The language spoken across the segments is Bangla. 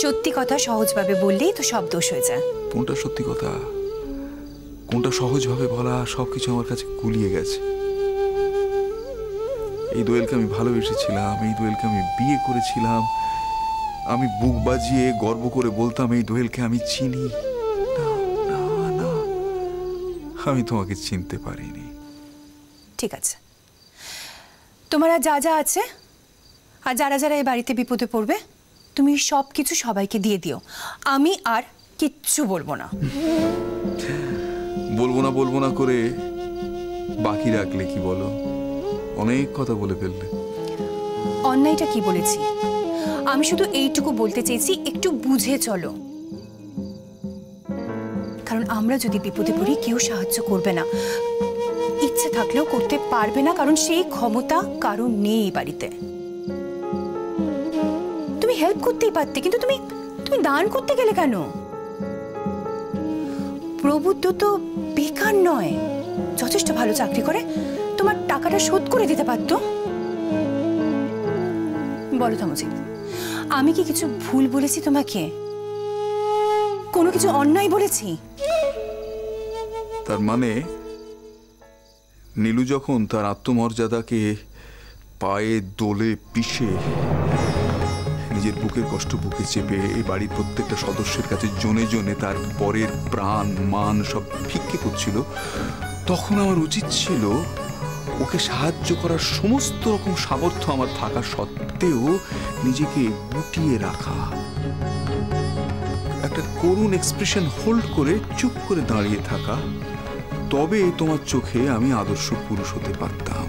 সত্যি কথা সহজভাবে বললেই তো সব দোষ হয়ে যায়। কোনটা সত্যি কথা, কোনটা সহজভাবে বলা, সবকিছু আমার কাছে গুলিয়ে গেছে। এই দোয়েলকে আমি ভালোবেসেছিলাম, এই দোয়েলকে আমি বিয়ে করেছিলাম, আমি বুক বাজিয়ে গর্ব করে বলতাম এই দোয়েলকে আমি চিনি। না না না, আমি তোমাকে চিনতে পারিনি। ঠিক আছে, তোমার আর যা যা আছে আর যারা যারা এই বাড়িতে বিপদে পড়বে তুমি সব কিছু সবাইকে দিয়ে দিও, আমি আর কিচ্ছু বলবো না। বলবো না করে বাকি রাখলে কি বলো? অনেক কথা বলে ফেললে। অন্যায়টা কি বলেছি? আমি শুধু এইটুকু বলতে চেয়েছি একটু বুঝে চলো, কারণ আমরা যদি বিপদে পড়ি কেউ সাহায্য করবে না, ইচ্ছে থাকলেও করতে পারবে না, কারণ সেই ক্ষমতা কারণ নেই এই বাড়িতে। তুমি হেল্প করতেই পারতে, কিন্তু তুমি দান করতে গেলে কেন? প্রবুদ্ধ তো বেকার নয়, যথেষ্ট ভালো চাকরি করে, তোমার টাকাটা শোধ করে দিতে পারতো। বলো তামজি, আমি কি কিছু ভুল বলেছি তোমাকে? কোনো কিছু অন্যায় বলেছি? তার মানে নীলু যখন তার আত্মমর্যাদাকে পায়ে দোলে পিষে নিজের বুকের কষ্ট বুকে চেপে এই বাড়ির প্রত্যেকটা সদস্যের কাছে জনে জনে তার পরের প্রাণ মান সব ভিক্ষে করছিল, তখন আমার উচিত ছিল ওকে সাহায্য করার সমস্ত রকম সামর্থ্য আমার থাকা সত্ত্বেও নিজেকে গুটিয়ে রাখা, একটা করুণ এক্সপ্রেশন হোল্ড করে চুপ করে দাঁড়িয়ে থাকা। তবে তোমার চোখে আমি আদর্শ পুরুষ হতে পারতাম।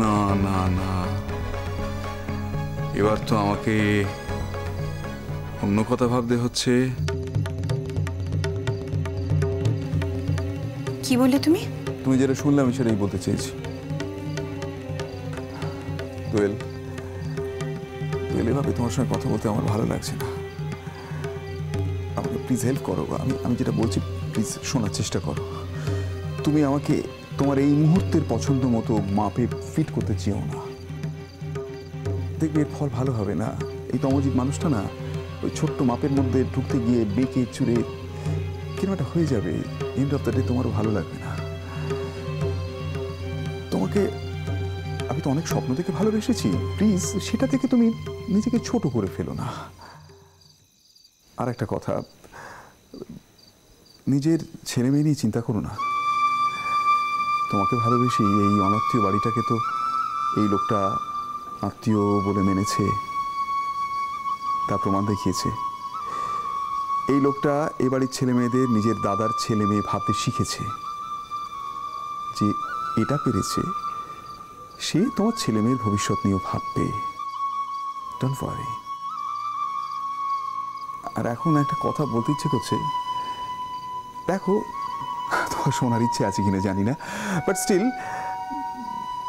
না না না, এবার তো আমাকে অন্য কথা ভাবতে হচ্ছে। কি বললে তুমি? তুমি যেটা শুনলে আমি সেটাই বলতে চেয়েছি। দোয়েল, এভাবে তোমার সঙ্গে কথা বলতে আমার ভালো লাগছে না। আমাকে প্লিজ হেল্প করো। আমি যেটা বলছি প্লিজ শোনার চেষ্টা করো। তুমি আমাকে তোমার এই মুহূর্তের পছন্দ মতো মাপে ফিট করতে চেও না। দেখবে এর ফল ভালো হবে না। এই তমজিৎ মানুষটা না ওই ছোট্ট মাপের মধ্যে ঢুকতে গিয়ে বেঁকে চুরে কিরকম একটা হয়ে যাবে। এন্ড অফ দ্য ডে তোমারও ভালো লাগবে না। তোমাকে আমি তো অনেক স্বপ্ন থেকে ভালোবেসেছি, প্লিজ সেটা থেকে তুমি নিজেকে ছোট করে ফেলো না। আর একটা কথা, নিজের ছেলে মেয়ে নিয়ে চিন্তা করো না। তোমাকে ভালোবেসে এই অনাত্মীয় বাড়িটাকে তো এই লোকটা আত্মীয় বলে মেনেছে, তার প্রমাণ দেখিয়েছে। এই লোকটা এ বাড়ির ছেলে মেয়েদের নিজের দাদার ছেলে মেয়ে ভাবতে শিখেছে। যে এটা পেরেছে, সে তোমার ছেলে মেয়ের ভবিষ্যৎ নিয়েও ভাববে। Don't worry. আর এখন একটা কথা বলতে ইচ্ছে করছে। দেখো, তোমার শোনার ইচ্ছে আছে কিনা জানি না, বাট স্টিল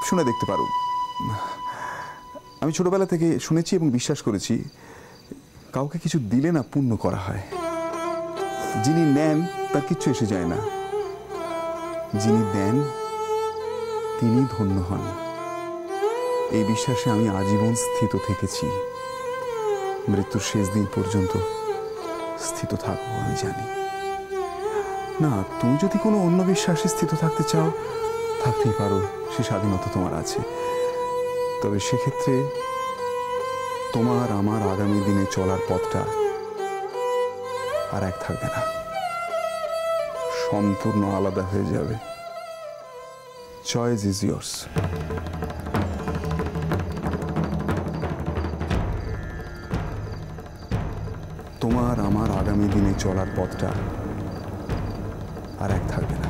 শুনে দেখতে পারো। আমি ছোটবেলা থেকে শুনেছি এবং বিশ্বাস করেছি, কাউকে কিছু দিলে না পুণ্য করা হয়। যিনি নেন তার কিচ্ছু এসে যায় না, যিনি দেন তিনি ধন্য হন। এই বিশ্বাসে আমি আজীবন স্থিত থেকেছি। মৃত্যুর শেষ দিন পর্যন্ত স্থিত থাকবো আমি জানি। না, তুমি যদি কোনো অন্য বিশ্বাসে স্থিত থাকতে চাও থাকতেই পারো, সে স্বাধীনতা তোমার আছে। তবে সেক্ষেত্রে তোমার আমার আগামী দিনে চলার পথটা আর এক থাকবে না, সম্পূর্ণ আলাদা হয়ে যাবে। Choice is years. তোমার আমার আগামী দিনে চলার পথটা আর এক থাকবে না,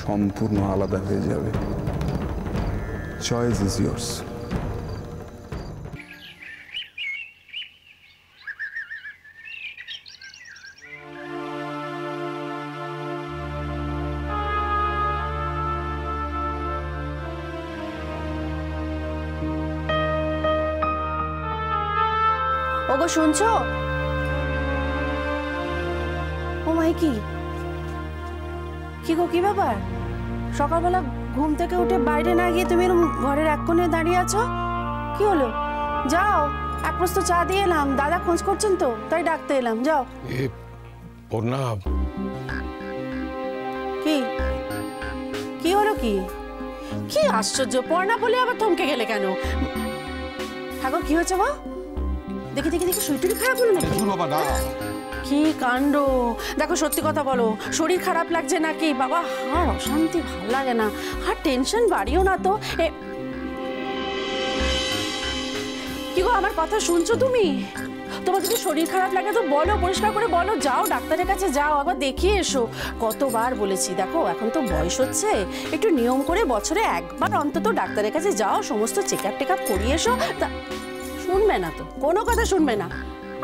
সম্পূর্ণ আলাদা হয়ে যাবে। Choice is years. ওগো শুনছো? ও মাই, কি গো, কি ব্যাপার? সকালবেলা ঘুম থেকে উঠে বাইরে না গিয়ে তুমি এরকম ঘরের এক কোণে দাঁড়িয়ে আছো, কি হলো? যাও, এক প্রস্ত চা দিয়ে এলাম, দাদা খোঁজ করছেন তো, তাই ডাকতে এলাম, যাও। পূর্ণা, কি কি হলো? কি কি আশ্চর্য, পড়না বলে আবার থমকে গেলে কেন? ঠাকুর কি হয়েছে মা? দেখি দেখি দেখি, শরীর খারাপ হলো নাকি? বাবা না, কি কাণ্ড! দেখো সত্যি কথা বলো, শরীর খারাপ লাগছে নাকি? বাবা হার অশান্তি, ভাল লাগে না, আর টেনশন বাড়িও না তো। কি গো, আমার কথা শুনছো তুমি? তোমার যদি শরীর খারাপ লাগে তো বলো, পরিষ্কার করে বলো, যাও ডাক্তারের কাছে যাও, আবার দেখিয়ে এসো। কতবার বলেছি, দেখো এখন তো বয়স হচ্ছে, একটু নিয়ম করে বছরে একবার অন্তত ডাক্তারের কাছে যাও, সমস্ত চেকআপ টেকআপ করিয়ে এসো। শুনবে না তো, কোনো কথা শুনবে না।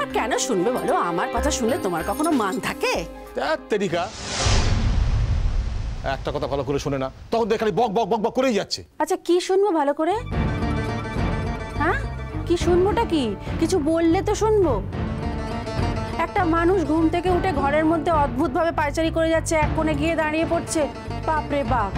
আর কেন শুনবে বলো? আমার কথা শুনলে তোমার কখনো মান থাকে? তেরিকা একটা কথা ভালো করে শুনে না, তখন দেখ খালি বক বক বক বক করেই যাচ্ছে। আচ্ছা কি শুনবো ভালো করে? হ্যাঁ, কি শুনবোটা কি? কিছু বললে তো শুনবো। একটা মানুষ ঘুম থেকে উঠে ঘরের মধ্যে অদ্ভুতভাবে পায়চারি করে যাচ্ছে, এক কোণে গিয়ে দাঁড়িয়ে পড়ছে, বাপরে বাপ।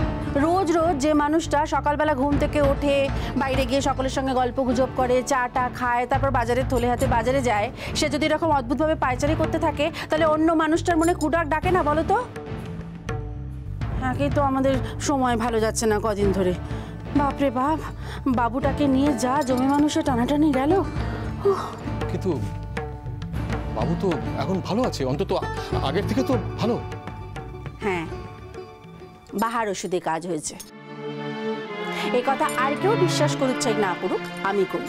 রোজ রোজ যে মানুষটা সকালবেলা ঘুম থেকে ওঠে, বাইরে গিয়ে সকলের সঙ্গে গল্প গুজব করে, চাটা খায়, তারপর বাজারে থলে হাতে বাজারে যায়, সে যদি এরকম অদ্ভুতভাবে পায়চারি করতে থাকে, তাহলে অন্য মানুষটার মনে কুডাক ডাকে না বলো তো? আগেই তো আমাদের সময় ভালো যাচ্ছে না কদিন ধরে, বাপরে বাপ। বাবুটাকে নিয়ে যা জমি মানুষে টানাটানি গেল। কিন্তু বাবু তো এখন ভালো আছে, অন্তত আগের থেকে তো ভালো। হ্যাঁ, বাহার ওষুধে কাজ হয়েছে, এই কথা আর কেউ বিশ্বাস করুক চাই না করুক, আমি করি।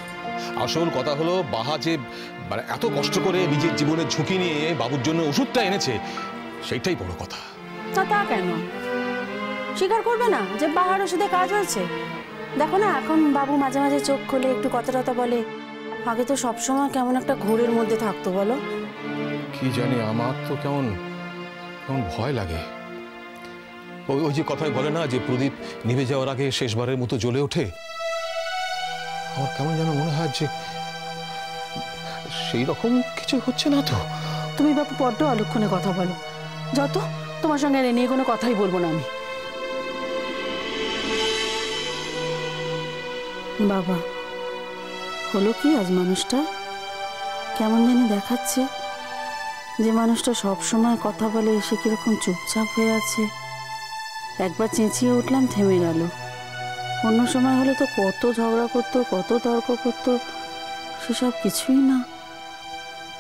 আসল কথা হলো, বাহা যে মানে এত কষ্ট করে নিজের জীবনের ঝুঁকি নিয়ে বাবুর জন্য ওষুধটা এনেছে, সেইটাই বড় কথা। তা কেন স্বীকার করবে না যে বাহার ওষুধে কাজ হয়েছে? দেখো না, এখন বাবু মাঝে মাঝে চোখ খোলে, একটু কথা টথা বলে। আগে তো সবসময় কেমন একটা ঘোরের মধ্যে থাকতো বলো। কি জানি, আমার তো কেমন কেমন ভয় লাগে। ওই যে কথায় বলে না যে প্রদীপ নিভে যাওয়ার আগে শেষবারের মতো জ্বলে ওঠে, আমার কেমন যেন মনে হয় যে সেই রকম কিছু হচ্ছে না তো। তুমি বাবু বড্ড অলক্ষণে কথা বলো, যত তোমার সঙ্গে এ নিয়ে কোনো কথাই বলবো না আমি। বাবা, হলো কি আজ মানুষটা? কেমন জানি দেখাচ্ছে, যে মানুষটা সব সময় কথা বলে এসে কিরকম চুপচাপ হয়ে আছে। একবার চেঁচিয়ে উঠলাম, থেমে গেল। অন্য সময় হলে তো কত ঝগড়া করতো, কত তর্ক করতো, সেসব কিছুই না।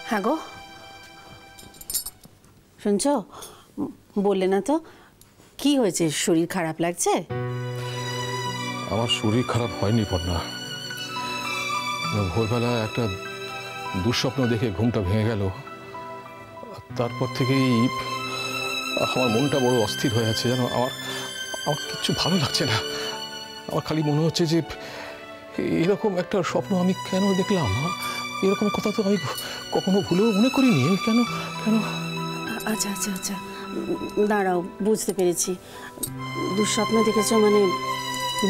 হ্যাঁ গো, শুনছো? বললে না তো, কি হয়েছে? শরীর খারাপ লাগছে? আমার শরীর খারাপ হয়নি পর্ণা, ভোরবেলা একটা দুঃস্বপ্ন দেখে ঘুমটা ভেঙে গেল। তারপর থেকেই আমার মনটা বড় অস্থির হয়ে আছে, যেন আমার কিচ্ছু ভালো লাগছে না। আমার খালি মনে হচ্ছে যে এরকম একটা স্বপ্ন আমি কেন দেখলাম, এরকম কথা তো আমি কখনো ভুলেও মনে করিনি। কেন কেন? আচ্ছা আচ্ছা আচ্ছা, দাঁড়াও, বুঝতে পেরেছি। দুঃস্বপ্ন দেখেছো মানে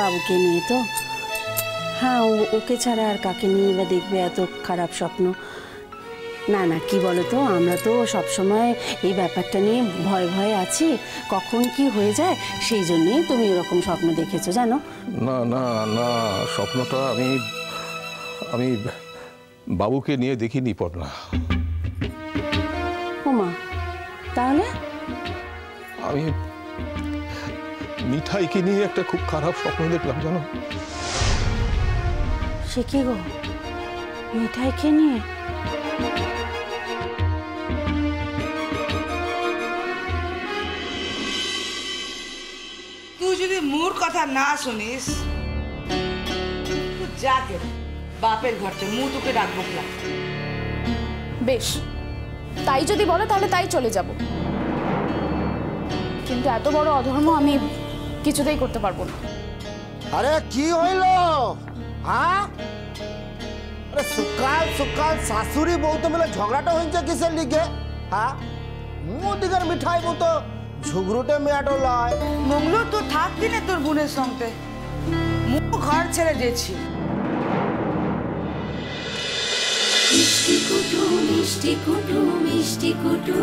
বাবুকে নিয়ে তো? হ্যাঁ, ওকে ছাড়া আর কাকে নিয়ে বা দেখবে এত খারাপ স্বপ্ন? না না, কি বলো তো, আমরা তো সবসময় এই ব্যাপারটা নিয়ে ভয়ে ভয়ে আছি, কখন কি হয়ে যায়, সেই জন্যেই তুমি এরকম স্বপ্ন দেখেছো, জানো? না না না, স্বপ্নটা আমি বাবুকে নিয়ে দেখিনি পড়না। ওমা, তাহলে? আমি মিঠাইকে নিয়ে একটা খুব খারাপ স্বপ্ন দেখলাম, জানো? সে কি গো, মিঠাইকে নিয়ে? তুই যদি মোর কথা না শুনিস, যাকে বাপের ঘরতে মু তোকে ডাকবো না। বেশ, তাই যদি বলো তাহলে তাই চলে যাব, কিন্তু এত বড় অধর্ম আমি কিছুতেই করতে পারবো না। আরে কি হইল? হ্যাঁ, আরে সকাল সকাল শাশুড়ি বউ তো মিলে ঝগড়াটা হয়েছে কিসের লিগে? হ্যাঁ, মুদিকের মিঠাই বউ তো ঝুগরুটে মেয়াটো লয়। মঙ্গলো তো থাকবি না তোর বোনের সঙ্গে, মু ঘর ছেড়ে দিয়েছি। মিষ্টি কুটু মিষ্টি কুটু মিষ্টি কুটু।